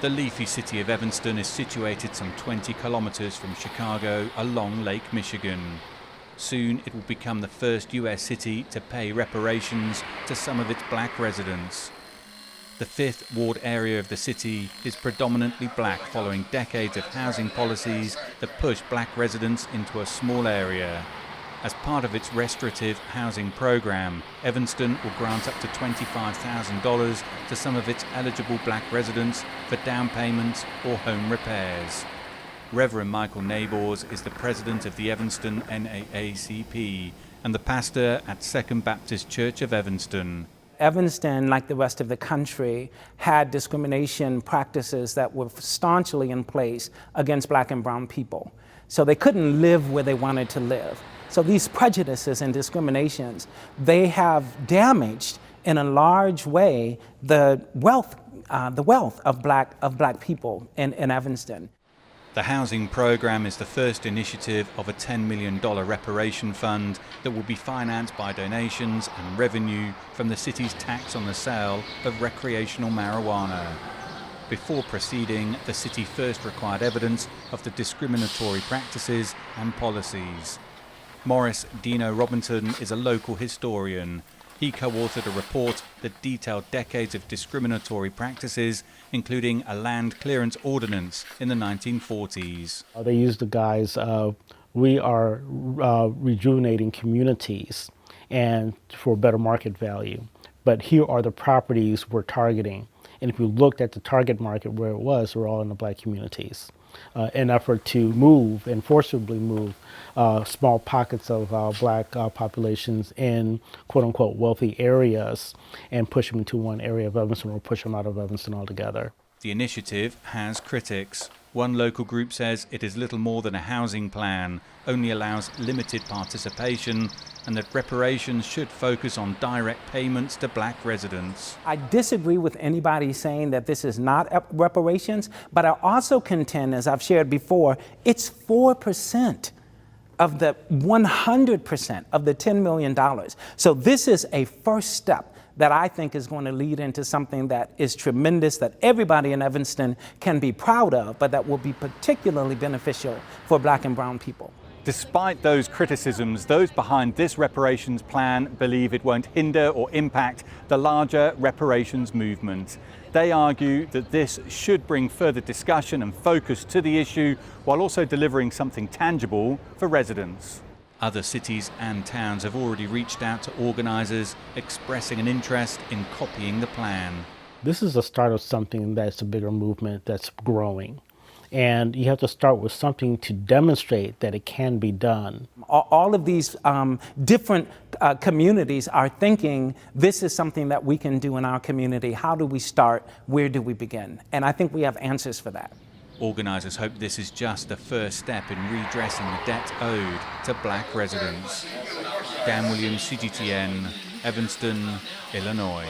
The leafy city of Evanston is situated some 20 kilometers from Chicago along Lake Michigan. Soon it will become the first US city to pay reparations to some of its black residents. The 5th Ward area of the city is predominantly black following decades of housing policies that pushed black residents into a small area. As part of its restorative housing program, Evanston will grant up to $25,000 to some of its eligible black residents for down payments or home repairs. Reverend Michael Neighbors is the president of the Evanston NAACP and the pastor at Second Baptist Church of Evanston. Evanston, like the rest of the country, had discrimination practices that were staunchly in place against black and brown people. So they couldn't live where they wanted to live. So these prejudices and discriminations, they have damaged in a large way the wealth of black people in Evanston. The housing program is the first initiative of a $10 million reparation fund that will be financed by donations and revenue from the city's tax on the sale of recreational marijuana. Before proceeding, the city first required evidence of the discriminatory practices and policies. Morris Dino Robinson is a local historian. He co-authored a report that detailed decades of discriminatory practices, including a land clearance ordinance in the 1940s. They used the guise of, we are rejuvenating communities and for better market value, but here are the properties we're targeting. And if you looked at the target market where it was, we're all in the black communities. An effort to move and forcibly move small pockets of black populations in quote-unquote wealthy areas and push them into one area of Evanston or push them out of Evanston altogether. The initiative has critics. One local group says it is little more than a housing plan, only allows limited participation, and that reparations should focus on direct payments to black residents. I disagree with anybody saying that this is not reparations, but I also contend, as I've shared before, it's 4% of the 100% of the $10 million. So this is a first step that I think is going to lead into something that is tremendous, that everybody in Evanston can be proud of, but that will be particularly beneficial for black and brown people. Despite those criticisms, those behind this reparations plan believe it won't hinder or impact the larger reparations movement. They argue that this should bring further discussion and focus to the issue while also delivering something tangible for residents. Other cities and towns have already reached out to organisers, expressing an interest in copying the plan. This is the start of something that's a bigger movement that's growing. And you have to start with something to demonstrate that it can be done. All of these different communities are thinking this is something that we can do in our community. How do we start? Where do we begin? And I think we have answers for that. Organisers hope this is just the first step in redressing the debt owed to black residents. Dan Williams, CGTN, Evanston, Illinois.